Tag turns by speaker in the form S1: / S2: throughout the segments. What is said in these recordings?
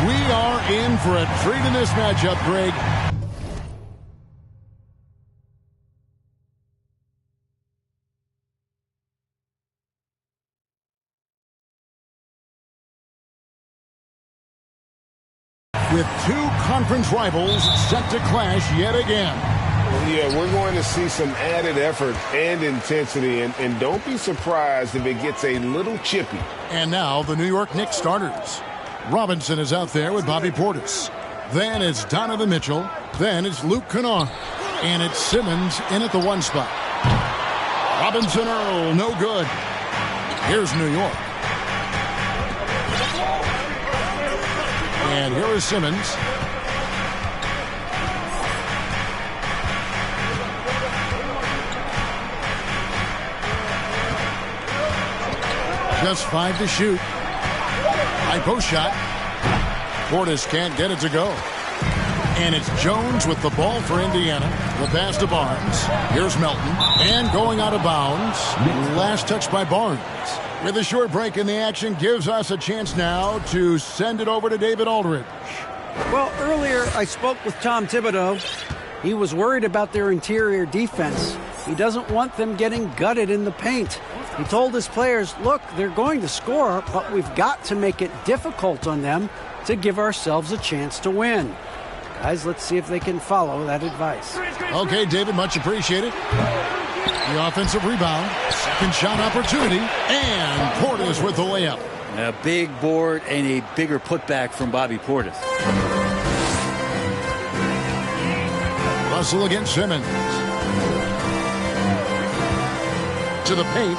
S1: We are in for a treat in this matchup, Greg. With two conference rivals set to clash yet again.
S2: Yeah, we're going to see some added effort and intensity, and don't be surprised if it gets a little chippy.
S1: And now the New York Knicks starters. Robinson is out there with Bobby Portis. Then it's Donovan Mitchell. Then it's Luke Kennard. And it's Simmons in at the one spot. Robinson Earl, no good. Here's New York. And here is Simmons. Just 5 to shoot. High post shot. Portis can't get it to go. And it's Jones with the ball for Indiana. The pass to Barnes. Here's Melton. And going out of bounds. Last touch by Barnes. With a short break in the action, gives us a chance now to send it over to David Aldridge.
S3: Well, earlier I spoke with Tom Thibodeau. He was worried about their interior defense. He doesn't want them getting gutted in the paint. He told his players, look, they're going to score, but we've got to make it difficult on them to give ourselves a chance to win. Guys, let's see if they can follow that advice.
S1: Okay, David, much appreciated. The offensive rebound, second shot opportunity, and Portis with the layup.
S4: A big board and a bigger putback from Bobby Portis.
S1: Russell against Simmons. To the paint.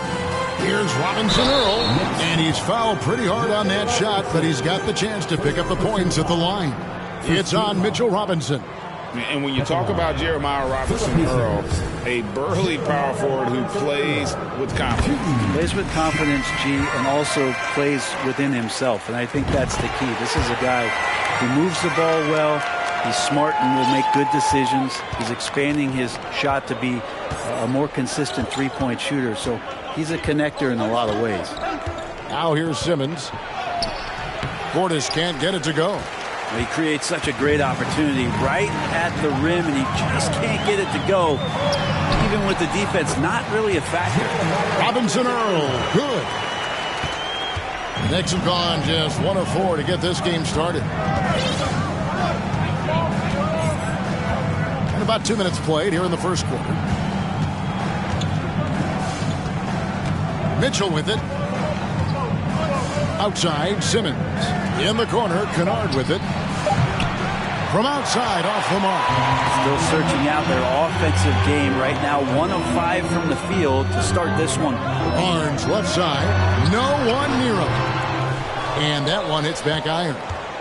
S1: Here's Robinson Earl. And he's fouled pretty hard on that shot, but he's got the chance to pick up the points at the line. It's on Mitchell Robinson.
S2: And when you talk about Jeremiah Robinson Earl, a burly power forward who plays with confidence.
S4: Plays with confidence, G, and also plays within himself. And I think that's the key. This is a guy who moves the ball well. He's smart and will make good decisions. He's expanding his shot to be a more consistent three-point shooter. So he's a connector in a lot of ways.
S1: Now here's Simmons. Portis can't get it to go.
S4: He creates such a great opportunity right at the rim, and he just can't get it to go. Even with the defense, not really a factor.
S1: Robinson Earl, good. The Knicks have gone just 1 of 4 to get this game started. And about 2 minutes played here in the first quarter. Mitchell with it. Outside, Simmons. In the corner, Kennard with it. From outside, off the mark.
S4: Still searching out their offensive game right now. 1 of 5 from the field to start this one.
S1: Barnes left side. No one near him. And that one hits back iron.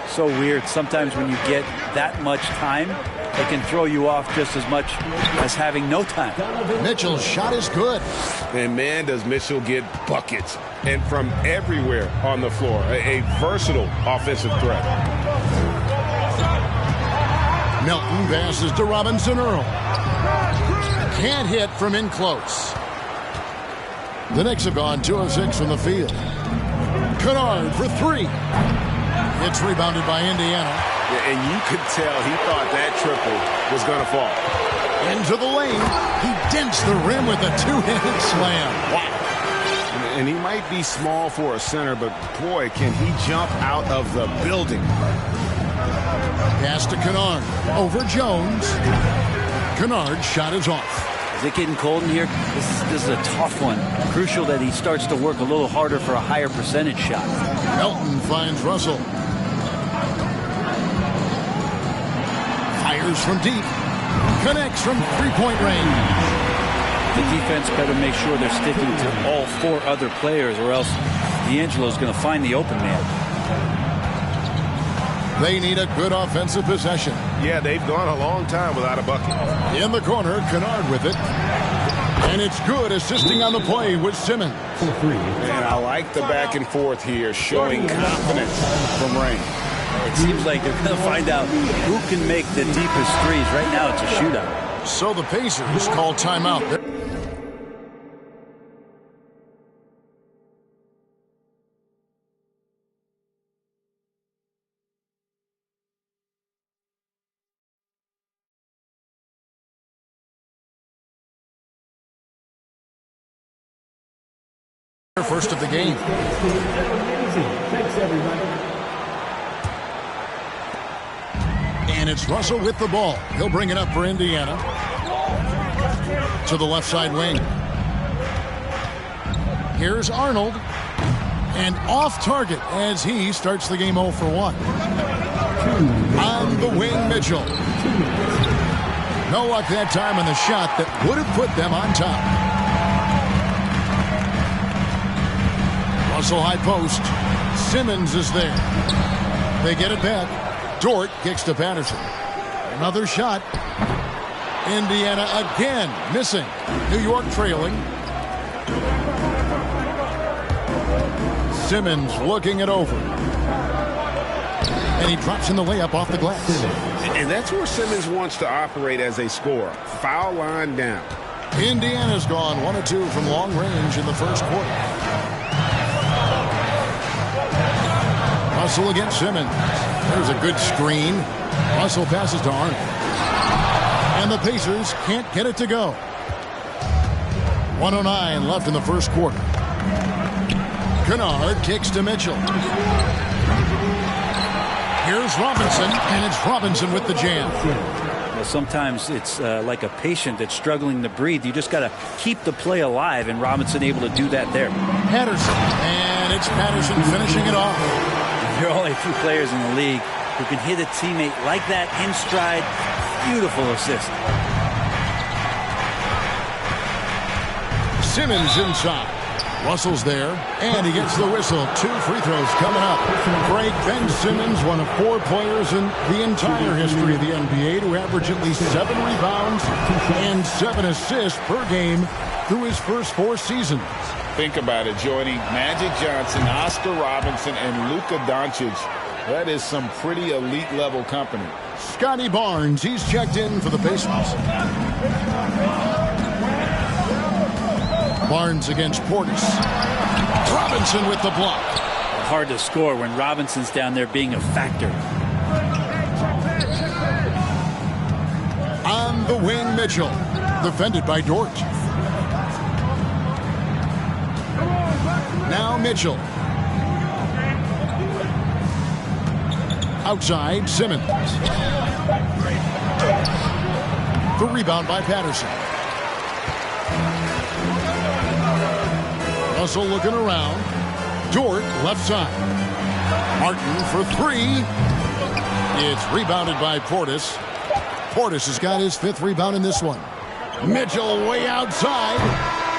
S4: So weird. Sometimes when you get that much time, it can throw you off just as much as having no time.
S1: Mitchell's shot is good.
S2: And man, does Mitchell get buckets. And from everywhere on the floor. A versatile offensive threat.
S1: Melton passes to Robinson Earl. Can't hit from in close. The Knicks have gone 2 of 6 from the field. Kennard for 3. It's rebounded by Indiana.
S2: Yeah, and you could tell he thought that triple was going to fall.
S1: Into the lane. He dents the rim with a two-handed slam. Wow.
S2: And he might be small for a center, but boy, can he jump out of the building.
S1: Pass to Kennard. Over Jones. Kennard's shot is off.
S4: Is it getting cold in here? This is a tough one. Crucial that he starts to work a little harder for a higher percentage shot.
S1: Melton finds Russell. Fires from deep. Connects from three-point range.
S4: The defense better make sure they're sticking to all 4 other players, or else D'Angelo's going to find the open man.
S1: They need a good offensive possession.
S2: Yeah, they've gone a long time without a bucket.
S1: In the corner, Kennard with it. And it's good, assisting on the play with Simmons.
S2: And I like the back and forth here, showing confidence from Rain.
S4: It seems like they're going to find out who can make the deepest threes. Right now, it's a shootout.
S1: So the Pacers call timeout. First of the game. And it's Russell with the ball. He'll bring it up for Indiana. To the left side wing. Here's Arnold. And off target as he starts the game 0 for 1. On the wing, Mitchell. No luck that time on the shot that would have put them on top. Russell high post. Simmons is there. They get it back. Dort kicks to Patterson. Another shot. Indiana again missing. New York trailing. Simmons looking it over. And he drops in the layup off the glass.
S2: And that's where Simmons wants to operate as a scorer. Foul line down.
S1: Indiana's gone 1 of 2 from long range in the first quarter. Russell against Simmons. There's a good screen. Russell passes to Arnold. And the Pacers can't get it to go. 1:09 left in the first quarter. Kennard kicks to Mitchell. Here's Robinson, and it's Robinson with the jam.
S4: Well, sometimes it's like a patient that's struggling to breathe. You just got to keep the play alive, and Robinson able to do that there.
S1: Patterson, and it's Patterson finishing it off.
S4: There are only a few players in the league who can hit a teammate like that in stride. Beautiful assist.
S1: Simmons inside. Russell's there, and he gets the whistle. 2 free throws coming up. Break. Ben Simmons, one of 4 players in the entire history of the NBA to average at least 7 rebounds and 7 assists per game through his first 4 seasons.
S5: Think about it, joining Magic Johnson, Oscar Robinson, and Luka Doncic. That is some pretty elite level company.
S1: Scotty Barnes, he's checked in for the Pacers. Barnes against Portis. Robinson with the block.
S4: Hard to score when Robinson's down there being a factor.
S1: On the wing, Mitchell. Defended by Dort. Now Mitchell. Outside, Simmons. The rebound by Patterson. Russell looking around. Dort left side. Martin for 3. It's rebounded by Portis. Portis has got his 5th rebound in this one. Mitchell way outside.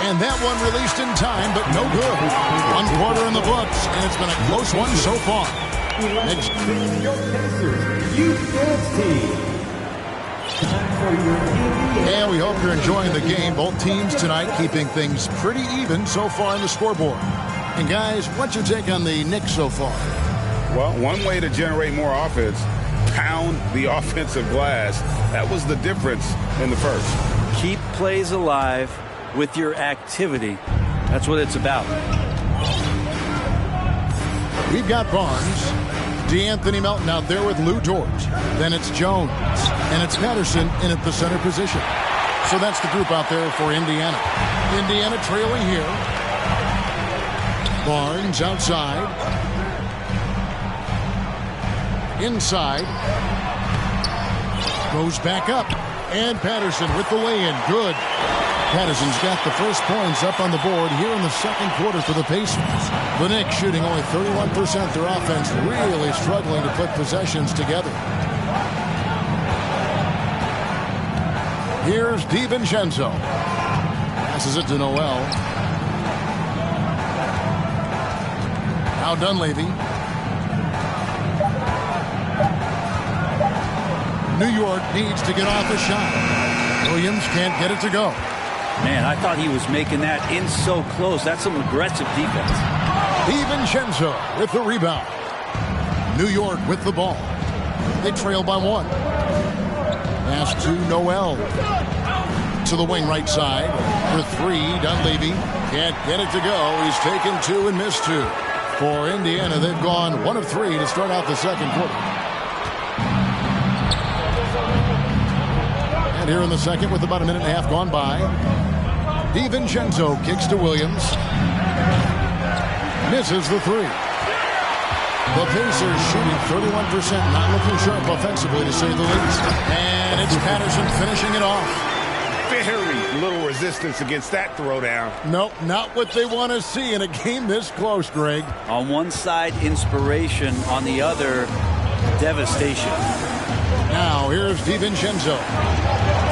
S1: And that one released in time, but no good. 1 quarter in the books, and it's been a close one so far. Next. And we hope you're enjoying the game. Both teams tonight keeping things pretty even so far on the scoreboard. And guys, what's your take on the Knicks so far?
S5: Well, one way to generate more offense, pound the offensive glass. That was the difference in the first.
S4: Keep plays alive with your activity. That's what it's about.
S1: We've got Barnes. DeAnthony Melton out there with Lou Dort. Then it's Jones. And it's Patterson in at the center position. So that's the group out there for Indiana. Indiana trailing here. Barnes outside. Inside. Goes back up. And Patterson with the lay-in. Good. Patterson's got the first points up on the board here in the second quarter for the Pacers. The Knicks shooting only 31%. Their offense really struggling to put possessions together. Here's DiVincenzo. Passes it to Noel. Now Dunleavy. New York needs to get off a shot. Williams can't get it to go.
S4: Man, I thought he was making that in so close. That's some aggressive defense.
S1: DiVincenzo with the rebound. New York with the ball. They trail by 1. Pass to Noel. To the wing right side. For 3, Dunleavy. Can't get it to go. He's taken 2 and missed 2. For Indiana, they've gone 1 of 3 to start out the second quarter. And here in the second with about a minute and a half gone by. DiVincenzo kicks to Williams. Misses the three. The Pacers shooting 31%, not looking sharp offensively, to say the least. And it's Patterson finishing it off.
S2: Very little resistance against that throwdown.
S1: Nope, not what they want to see in a game this close, Greg.
S4: On one side, inspiration. On the other, devastation.
S1: Now, here's DiVincenzo.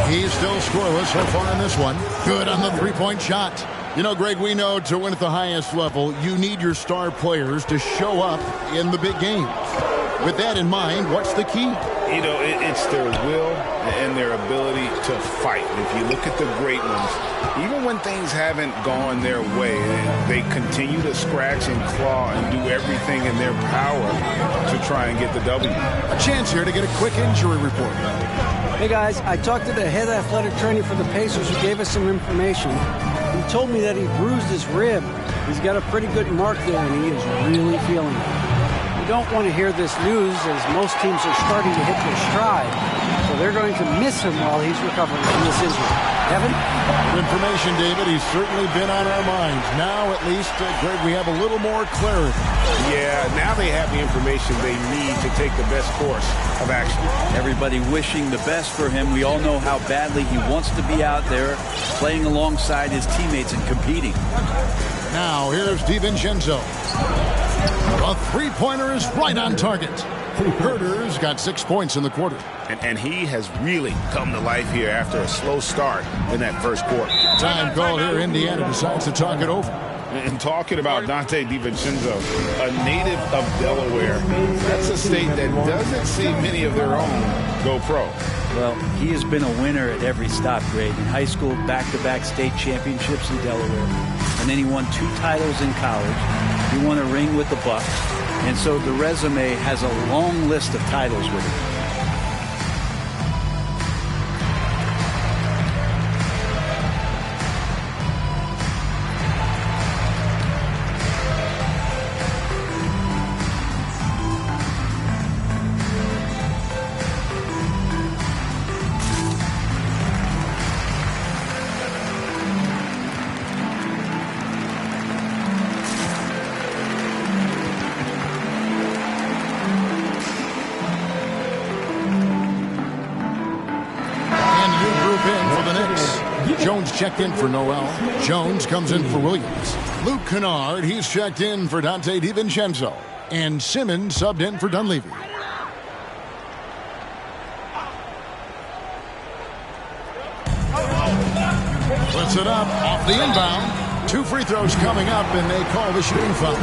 S1: He's still scoreless so far in this one. Good on the three-point shot. You know, Greg, we know to win at the highest level, you need your star players to show up in the big games. With that in mind, what's the key?
S5: You know, it's their will and their ability to fight. If you look at the great ones, even when things haven't gone their way, they continue to scratch and claw and do everything in their power to try and get the W.
S1: A chance here to get a quick injury report.
S3: Hey guys, I talked to the head athletic trainer for the Pacers who gave us some information. He told me that he bruised his rib. He's got a pretty good mark there, and he is really feeling it. You don't want to hear this news, as most teams are starting to hit their stride. So they're going to miss him while he's recovering from this injury. Kevin?
S1: Good information, David. He's certainly been on our minds. Now, at least, Greg, we have a little more clarity.
S2: Yeah, now they have the information they need to take the best course of action.
S4: Everybody wishing the best for him. We all know how badly he wants to be out there playing alongside his teammates and competing.
S1: Now, here's DiVincenzo. A three-pointer is right on target. Herter's got 6 points in the quarter.
S2: And he has really come to life here after a slow start in that first quarter.
S1: Time called here. Indiana decides to talk it over.
S5: And talking about Dante DiVincenzo, a native of Delaware, that's a state that doesn't see many of their own go pro.
S4: Well, he has been a winner at every stop, Greg. In high school, back-to-back state championships in Delaware. And then he won 2 titles in college. He won a ring with the Bucks. And so the resume has a long list of titles with him.
S1: Jones checked in for Noel. Jones comes in for Williams. Luke Kennard, he's checked in for Dante DiVincenzo. And Simmons subbed in for Dunleavy. Puts it up off the inbound. 2 free throws coming up, and they call the shooting foul.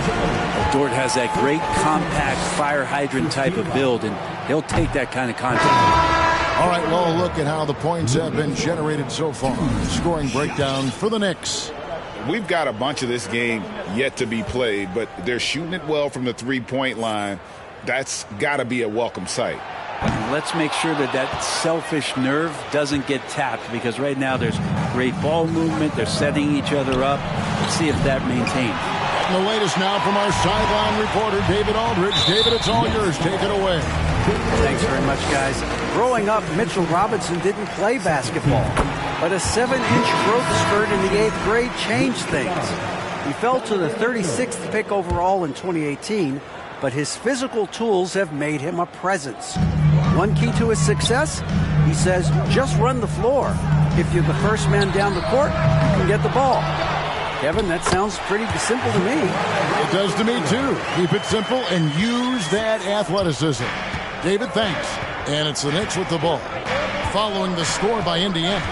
S4: Dort has that great compact fire hydrant type of build, and he'll take that kind of contact.
S1: All right, well, look at how the points have been generated so far. Scoring breakdown for the Knicks.
S5: We've got a bunch of this game yet to be played, but they're shooting it well from the three-point line. That's got to be a welcome sight.
S4: Let's make sure that that selfish nerve doesn't get tapped, because right now there's great ball movement. They're setting each other up. Let's see if that maintains.
S1: And the latest now from our sideline reporter, David Aldridge. David, it's all yours. Take it away.
S3: Thanks very much, guys. Growing up, Mitchell Robinson didn't play basketball, but a 7-inch growth spurt in the 8th grade changed things. He fell to the 36th pick overall in 2018, but his physical tools have made him a presence. One key to his success, he says, just run the floor. If you're the first man down the court, you can get the ball. Kevin, that sounds pretty simple to me.
S1: It does to me, too. Keep it simple and use that athleticism. David, thanks. And it's the Knicks with the ball. Following the score by Indiana.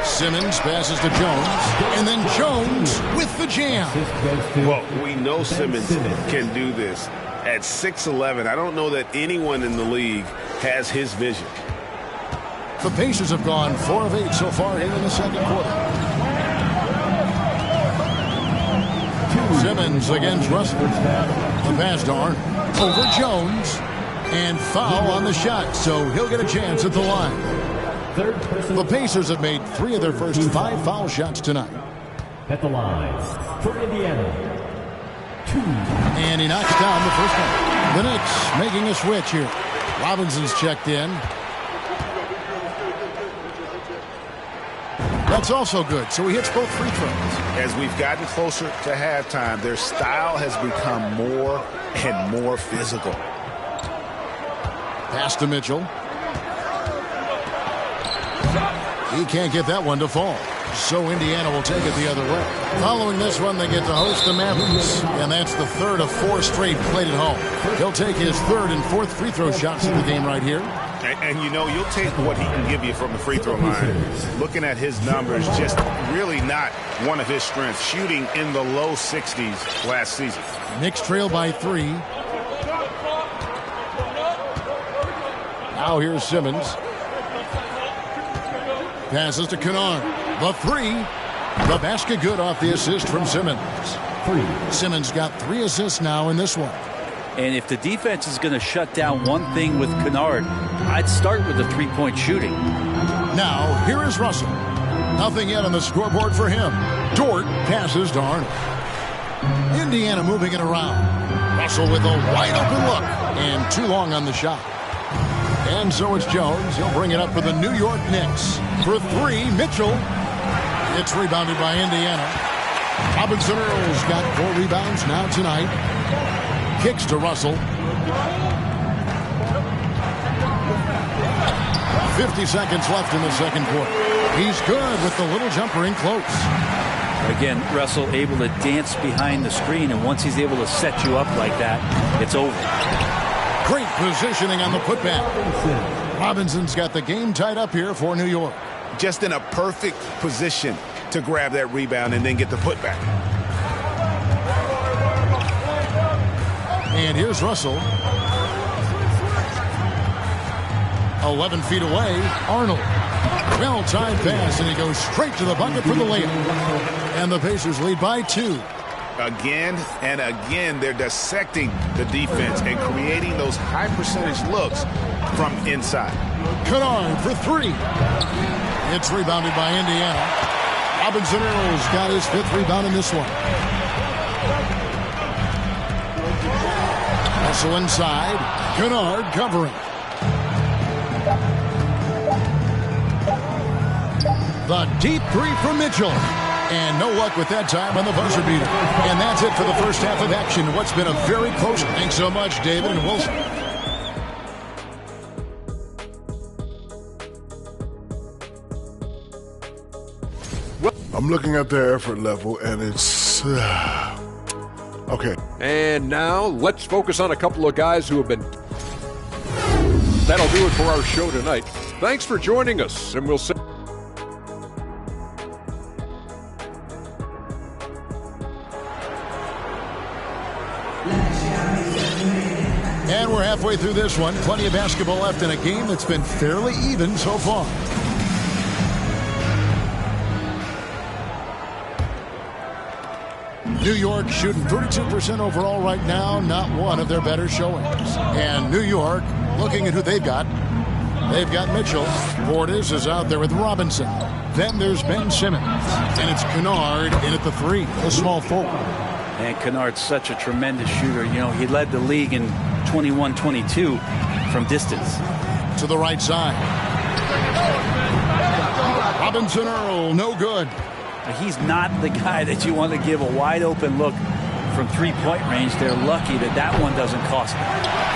S1: Simmons passes to Jones. And then Jones with the jam.
S2: Well, we know Simmons can do this. At 6'11", I don't know that anyone in the league has his vision.
S1: The Pacers have gone 4 of 8 so far here in the second quarter. Simmons against Russell. The pass to Arnold. Over Jones. And foul on the shot, so he'll get a chance at the line. The Pacers have made 3 of their first 5 foul shots tonight.
S6: At the line for Indiana, 2.
S1: And he knocks down the first one. The Knicks making a switch here. Robinson's checked in. That's also good, so he hits both free throws.
S5: As we've gotten closer to halftime, their style has become more and more physical.
S1: Pass to Mitchell. He can't get that one to fall. So Indiana will take it the other way. Following this one, they get to host the Mavericks. And that's the third of 4 straight played at home. He'll take his third and fourth free throw shots in the game right here.
S5: And you know, you'll take what he can give you from the free throw line. Looking at his numbers, just really not one of his strengths. Shooting in the low 60s last season.
S1: Knicks trail by 3. Now here's Simmons. Passes to Kennard. The 3. The basket good off the assist from Simmons. Simmons got 3 assists now in this one.
S4: And if the defense is going to shut down one thing with Kennard, I'd start with the three-point shooting.
S1: Now, here is Russell. Nothing yet on the scoreboard for him. Dort passes to Arnold. Indiana moving it around. Russell with a wide-open look. And too long on the shot. And so it's Jones. He'll bring it up for the New York Knicks. For 3, Mitchell. It's rebounded by Indiana. Robinson Earl's got 4 rebounds now tonight. Kicks to Russell. 50 seconds left in the second quarter. He's good with the little jumper in close.
S4: Again, Russell able to dance behind the screen, and once he's able to set you up like that, it's over.
S1: Great positioning on the putback. Robinson's got the game tied up here for New York.
S5: Just in a perfect position to grab that rebound and then get the putback.
S1: And here's Russell. 11 feet away, Arnold. Well-timed pass, and he goes straight to the bucket for the layup. And the Pacers lead by 2.
S5: Again and again, they're dissecting the defense and creating those high-percentage looks from inside.
S1: Kennard for 3. It's rebounded by Indiana. Robinson Earl's got his 5th rebound in this one. Also inside, Kennard covering. The deep 3 from Mitchell. And no luck with that time on the buzzer beater. And that's it for the first half of action. What's been a very close. Thanks so much, David and Wilson.
S7: I'm looking at their effort level, and it's okay.
S8: And now let's focus on a couple of guys who have been. That'll do it for our show tonight. Thanks for joining us, and we'll see.
S1: And we're halfway through this one. Plenty of basketball left in a game that's been fairly even so far. New York shooting 32% overall right now. Not one of their better showings. And New York, looking at who they've got. They've got Mitchell. Portis is out there with Robinson. Then there's Ben Simmons. And it's Kennard in at the 3, a small forward.
S4: And Kennard's such a tremendous shooter. You know, he led the league in 21-22 from distance.
S1: To the right side. Robinson Earl, no good.
S4: He's not the guy that you want to give a wide open look from three-point range. They're lucky that that one doesn't cost them.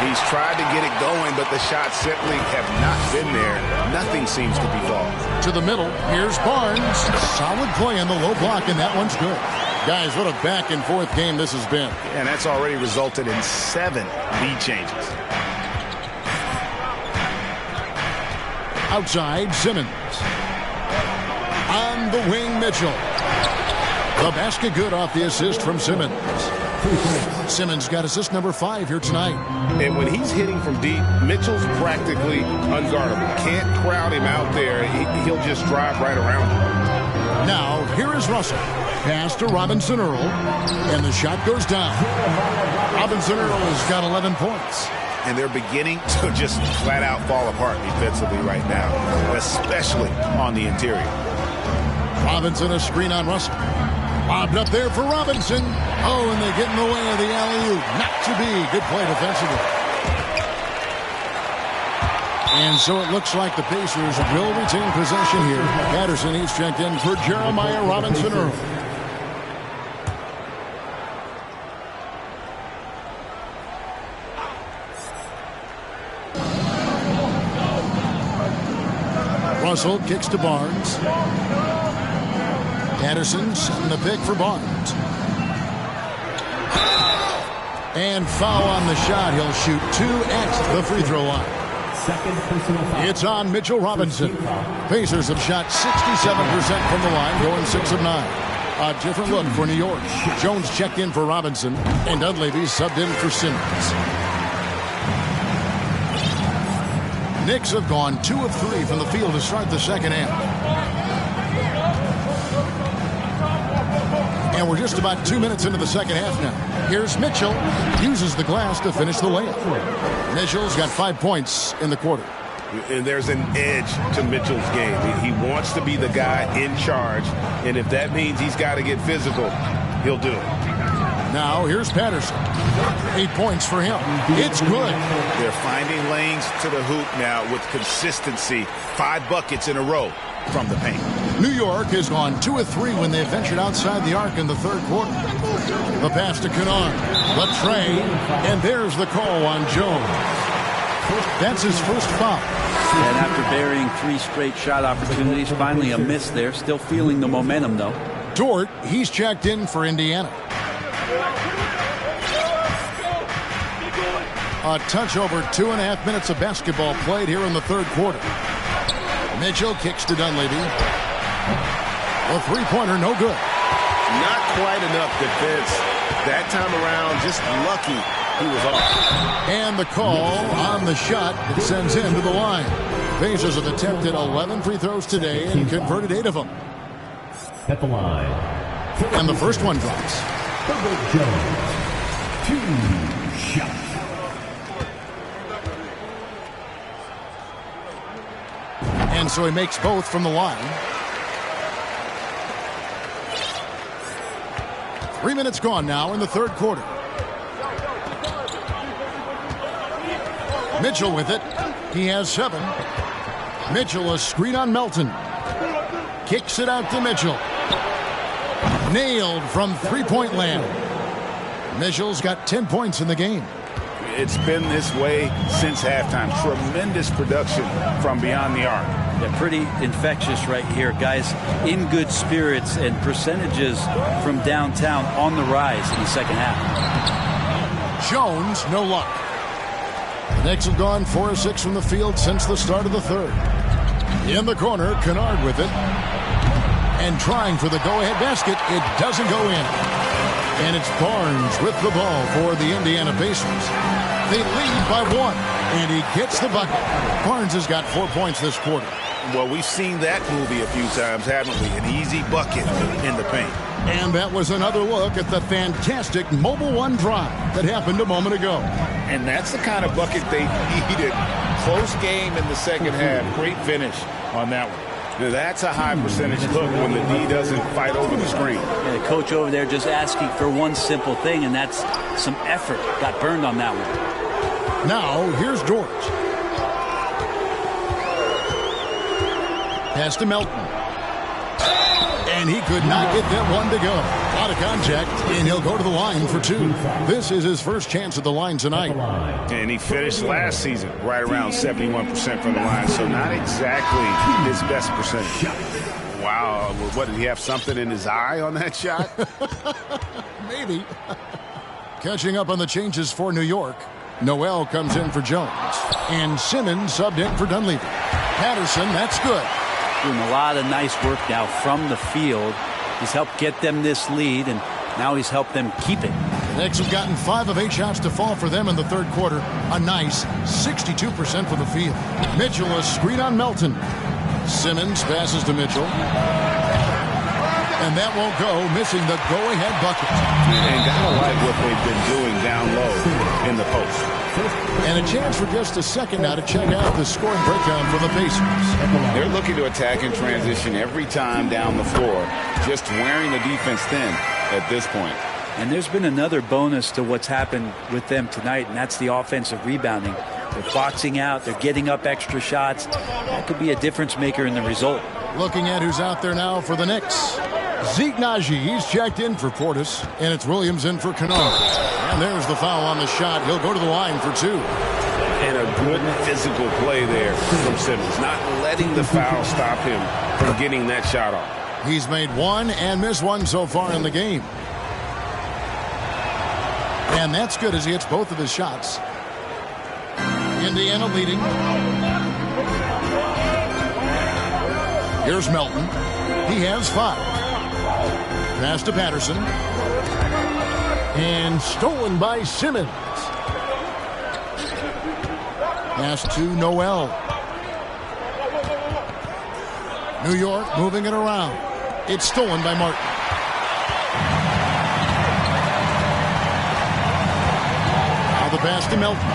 S5: He's tried to get it going, but the shots simply have not been there. Nothing seems to be falling.
S1: To the middle, here's Barnes. Solid play on the low block, and that one's good. Guys, what a back-and-forth game this has been.
S5: And that's already resulted in 7 lead changes.
S1: Outside, Simmons. On the wing, Mitchell. The basket good off the assist from Simmons. Simmons got assist number 5 here tonight.
S5: And when he's hitting from deep, Mitchell's practically unguardable. Can't crowd him out there. He'll just drive right around him.
S1: Now, here is Russell. Pass to Robinson Earl. And the shot goes down. Robinson Earl has got 11 points.
S5: And they're beginning to just flat out fall apart defensively right now, especially on the interior.
S1: Robinson, a screen on Russell. Lobbed up there for Robinson. Oh, and they get in the way of the alley-oop. Not to be. Good play defensively. And so it looks like the Pacers will retain possession here. Patterson, he's checked in for Jeremiah Robinson Earl. Russell kicks to Barnes. Patterson setting the pick for Barnes. And foul on the shot. He'll shoot 2 at the free throw line. It's on Mitchell Robinson. Pacers have shot 67% from the line, going 6 of 9. A different look for New York. Jones checked in for Robinson, and Dunleavy subbed in for Simmons. Knicks have gone 2 of 3 from the field to start the second half. And we're just about 2 minutes into the second half now. Here's Mitchell. Uses the glass to finish the layup. Mitchell's got 5 points in the quarter.
S2: And there's an edge to Mitchell's game. He wants to be the guy in charge. And if that means he's got to get physical, he'll do it.
S1: Now here's Patterson. 8 points for him. It's good.
S5: They're finding lanes to the hoop now with consistency. 5 buckets in a row from the paint.
S1: New York has gone 2 of 3 when they ventured outside the arc in the third quarter. The pass to Kennard. The tray. And there's the call on Jones. That's his first foul.
S4: And after burying 3 straight shot opportunities, finally a miss there. Still feeling the momentum, though.
S1: Dort, he's checked in for Indiana. A touch over 2.5 minutes of basketball played here in the third quarter. Mitchell kicks to Dunleavy. A three-pointer, no good.
S2: Not quite enough defense. That time around, just lucky he was off.
S1: And the call on the shot that sends him to the line. Pacers have attempted 11 free throws today and converted 8 of them.
S6: At the line.
S1: And the first one drops.
S6: Jones. 2 shots.
S1: And so he makes both from the line. 3 minutes gone now in the third quarter. Mitchell with it. He has 7. Mitchell a screen on Melton. Kicks it out to Mitchell. Nailed from three-point land. Mitchell's got 10 points in the game.
S5: It's been this way since halftime. Tremendous production from beyond the arc.
S4: They're pretty infectious right here. Guys in good spirits and percentages from downtown on the rise in the second half.
S1: Jones, no luck. The Knicks have gone 4 of 6 from the field since the start of the third. In the corner, Kennard with it. And trying for the go-ahead basket. It doesn't go in. And it's Barnes with the ball for the Indiana Pacers. They lead by 1. And he gets the bucket. Barnes has got 4 points this quarter.
S5: Well, we've seen that movie a few times, haven't we? An easy bucket in the paint.
S1: And that was another look at the fantastic Mobile One drive that happened a moment ago.
S5: And that's the kind of bucket they needed. Close game in the second half. Great finish on that one. Now, that's a high percentage hook when the D doesn't fight over the screen.
S4: Yeah, the coach over there just asking for one simple thing, and that's some effort. Got burned on that one.
S1: Now, here's Dort. Pass to Melton. And he could not get that one to go. Out of contact, and he'll go to the line for 2. This is his first chance at the line tonight.
S5: And he finished last season right around 71% from the line, so not exactly his best percentage. Wow, what, did he have something in his eye on that shot?
S1: Maybe. Catching up on the changes for New York. Noel comes in for Jones. And Simmons subbed in for Dunleavy. Patterson, that's good.
S4: Doing a lot of nice work now from the field. He's helped get them this lead, and now he's helped them keep it.
S1: The Knicks have gotten 5 of 8 shots to fall for them in the third quarter. A nice 62% from the field. Mitchell a screen on Melton. Simmons passes to Mitchell. And that won't go, missing the go-ahead bucket.
S5: And gotta like what they've been doing down low in the post.
S1: And a chance for just a second now to check out the scoring breakdown for the Pacers.
S5: They're looking to attack in transition every time down the floor, just wearing the defense thin at this point.
S4: And there's been another bonus to what's happened with them tonight, and that's the offensive rebounding. They're boxing out. They're getting up extra shots. That could be a difference maker in the result.
S1: Looking at who's out there now for the Knicks. Zeke Naji, he's checked in for Portis, and it's Williams in for Kennard. And there's the foul on the shot. He'll go to the line for 2.
S2: And a good physical play there from Simmons, not letting the foul stop him from getting that shot off.
S1: He's made 1 and missed 1 so far in the game. And that's good as he hits both of his shots. Indiana leading. Here's Melton. He has 5. Pass to Patterson. And stolen by Simmons. Pass to Noel. New York moving it around. It's stolen by Martin. Now the pass to Melton.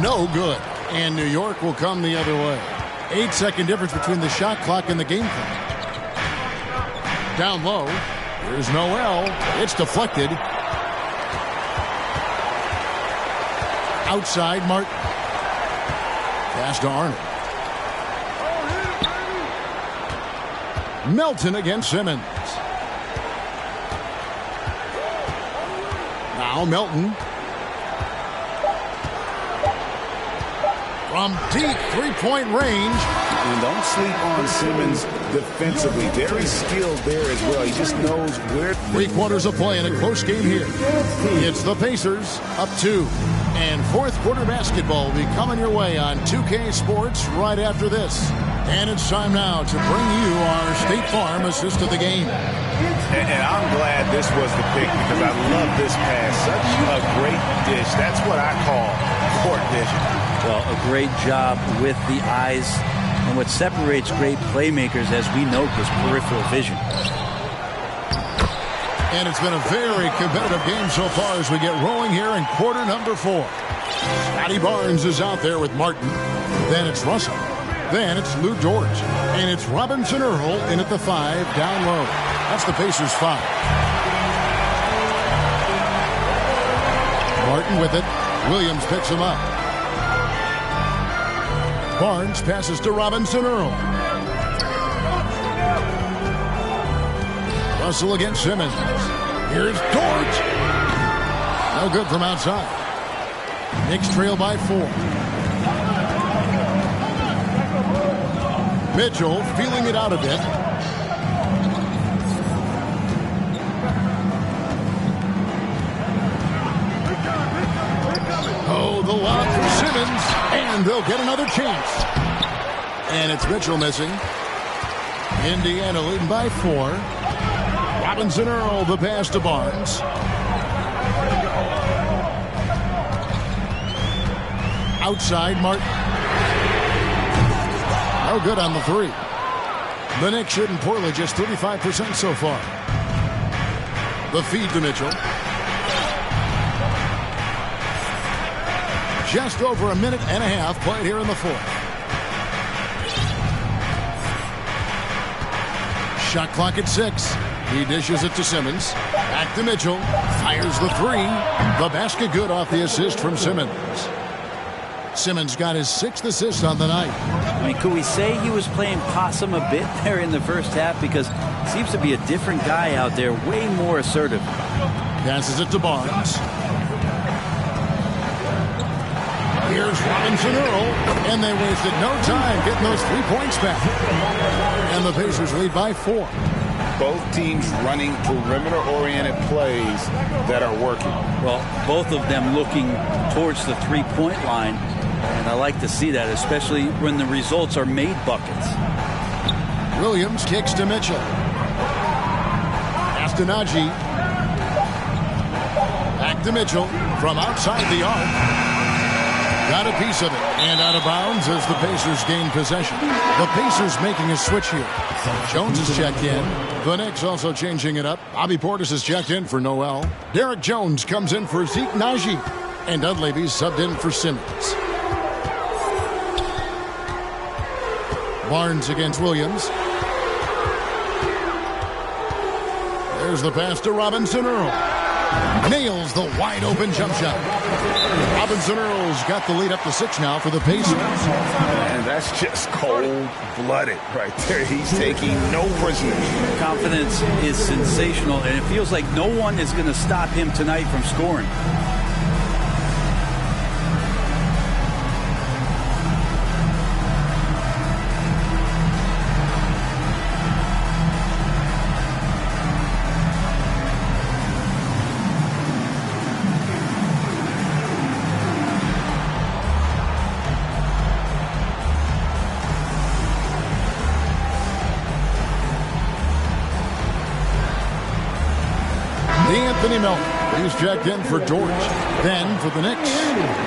S1: No good. And New York will come the other way. 8-second difference between the shot clock and the game clock. Down low. Here's Noel. It's deflected. Outside Martin. Pass to Arnold. Melton against Simmons. Now Melton. From deep three-point range.
S5: And don't sleep on Simmons defensively. Very skilled there as well. He just knows where.
S1: 3/4 of play in a close game here. It's the Pacers up 2. And fourth quarter basketball will be coming your way on 2K Sports right after this. And it's time now to bring you our State Farm assist of the game.
S5: And I'm glad this was the pick because I love this pass. Such a great dish. That's what I call court vision.
S4: Well, a great job with the eyes. And what separates great playmakers, as we note, is peripheral vision.
S1: And it's been a very competitive game so far as we get rolling here in quarter number 4. Scotty Barnes is out there with Martin. Then it's Russell. Then it's Lou Dort. And it's Robinson Earl in at the 5 down low. That's the Pacers 5. Martin with it. Williams picks him up. Barnes passes to Robinson Earl. Russell against Simmons. Here's Dort. No good from outside. Knicks trail by 4. Mitchell feeling it out a bit. Oh, the lob for Simmons. And they'll get another chance. And it's Mitchell missing. Indiana leading by 4. Robinson Earl, the pass to Barnes. Outside, Martin. No good on the 3. The Knicks shooting poorly, just 35% so far. The feed to Mitchell. Just over a minute and a half played here in the 4th. Shot clock at 6. He dishes it to Simmons. Back to Mitchell. Fires the 3. The basket good off the assist from Simmons. Simmons got his 6th assist on the night.
S4: I mean, could we say he was playing possum a bit there in the first half? Because it seems to be a different guy out there, way more assertive.
S1: Passes it to Barnes. Here's Robinson Earl, and they wasted no time getting those 3 points back. And the Pacers lead by 4.
S5: Both teams running perimeter-oriented plays that are working.
S4: Well, both of them looking towards the three-point line, and I like to see that, especially when the results are made buckets.
S1: Williams kicks to Mitchell. Pass to Naji. Back to Mitchell from outside the arc. Got a piece of it, and out of bounds as the Pacers gain possession. The Pacers making a switch here. Jones is checked in. The Knicks also changing it up. Bobby Portis is checked in for Noel. Derek Jones comes in for Zeke Naji. And Dunleavy's subbed in for Simmons. Barnes against Williams. There's the pass to Robinson Earl. Nails the wide-open jump shot. Robinson Earl's got the lead up to 6 now for the Pacers.
S2: And that's just cold-blooded right there. He's taking no prisoners.
S4: Confidence is sensational, and it feels like no one is going to stop him tonight from scoring.
S1: Anthony Melton, he's checked in for George. Then for the Knicks,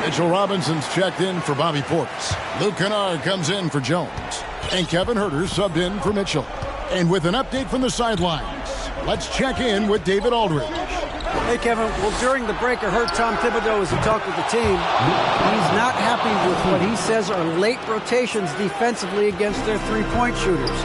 S1: Mitchell Robinson's checked in for Bobby Portis. Luke Kennard comes in for Jones. And Kevin Huerter subbed in for Mitchell. And with an update from the sidelines, let's check in with David Aldridge.
S3: Hey, Kevin. Well, during the break, I heard Tom Thibodeau as he talked with the team. He's not happy with what he says are late rotations defensively against their three-point shooters.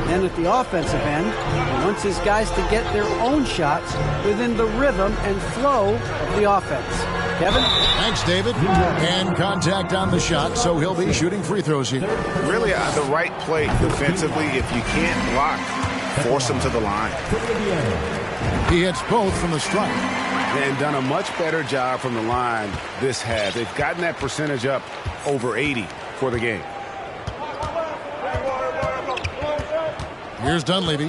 S3: And at the offensive end, he wants his guys to get their own shots within the rhythm and flow of the offense. Kevin?
S1: Thanks, David. And contact on the shot, so he'll be shooting free throws here.
S2: Really, the right play defensively. If you can't block, force him to the line.
S1: He hits both from the stripe.
S2: And done a much better job from the line this half. They've gotten that percentage up over 80 for the game.
S1: Here's Dunleavy.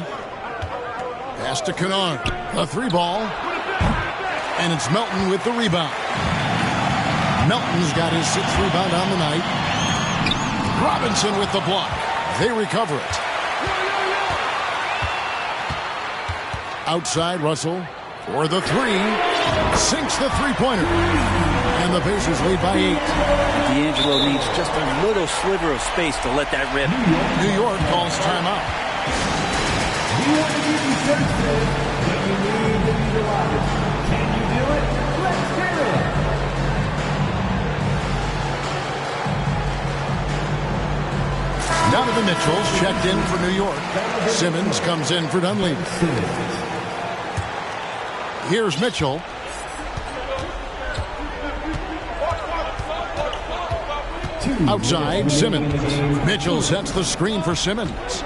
S1: Pass to Kennard. A 3-ball. And it's Melton with the rebound. Melton's got his 6th rebound on the night. Robinson with the block. They recover it. Outside, Russell for the 3. Sinks the three-pointer. And the Pacers lead by 8.
S4: D'Angelo needs just a little sliver of space to let that rip.
S1: New York calls timeout.
S6: You want to give you services, but you need to utilize it. Can you do it? Let's hear it.
S1: Donovan Mitchell's checked in for New York. Simmons comes in for Dunleavy. Here's Mitchell. Outside, Simmons. Mitchell sets the screen for Simmons.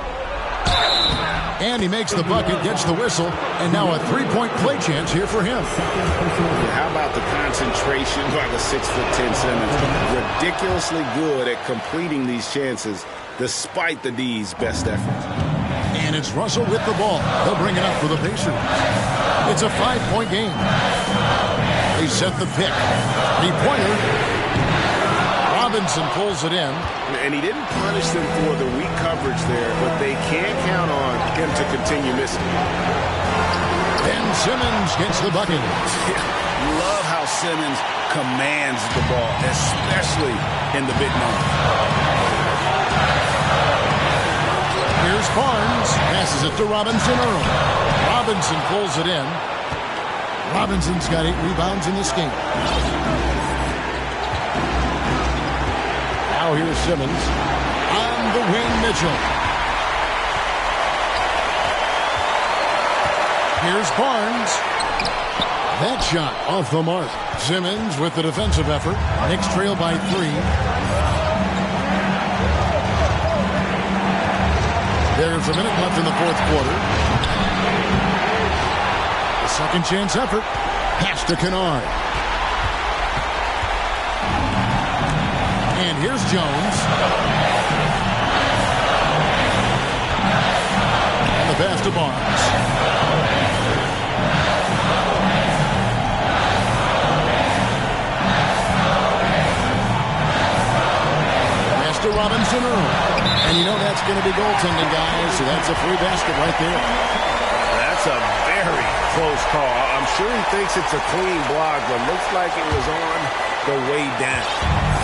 S1: And he makes the bucket, gets the whistle, and now a three-point play chance here for him.
S2: How about the concentration by the 6'10" Simmons? Ridiculously good at completing these chances despite the D's best efforts.
S1: And it's Russell with the ball. They'll bring it up for the Pacers. It's a 5-point game. They set the pick. Three-pointer. Robinson pulls it in.
S2: And he didn't punish them for the weak coverage there, but they can't count on him to continue missing.
S1: Ben Simmons gets the bucket.
S2: Love how Simmons commands the ball, especially in the big moment.
S1: Here's Barnes. Passes it to Robinson Earl. Robinson pulls it in. Robinson's got 8 rebounds in this game. Now here's Simmons. On the wing, Mitchell. Here's Barnes. That shot off the mark. Simmons with the defensive effort. Knicks trail by 3. There's a minute left in the 4th quarter. The second chance effort. Pass to Kennard. And here's Jones. And the pass to Barnes. Pass to Robinson Earl. And you know that's going to be goaltending, guys, so that's a free basket right there.
S2: That's a very close call. I'm sure he thinks it's a clean block, but looks like it was on the way down.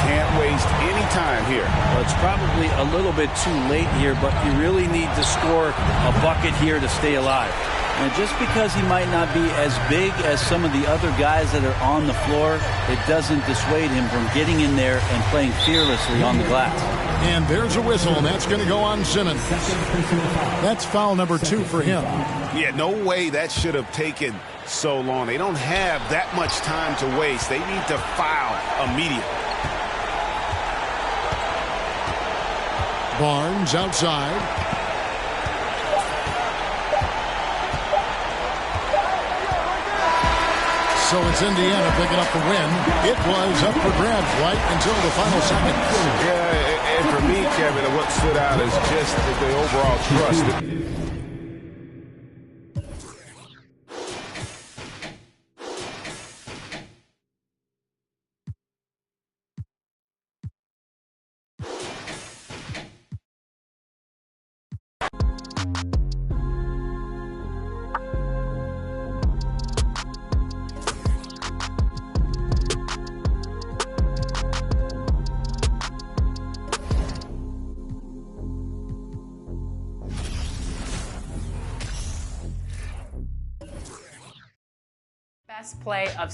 S2: Can't waste any time here.
S4: Well, it's probably a little bit too late here, but you really need to score a bucket here to stay alive. And just because he might not be as big as some of the other guys that are on the floor, it doesn't dissuade him from getting in there and playing fearlessly on the glass.
S1: And there's a whistle, and that's going to go on Simmons. That's foul number 2 for him.
S2: Yeah, no way that should have taken so long. They don't have that much time to waste. They need to foul immediately.
S1: Barnes outside. So it's Indiana picking up the win. It was up for grabs right until the final second.
S2: Yeah, and for me, Kevin, what stood out is just the overall trust.
S9: Best play of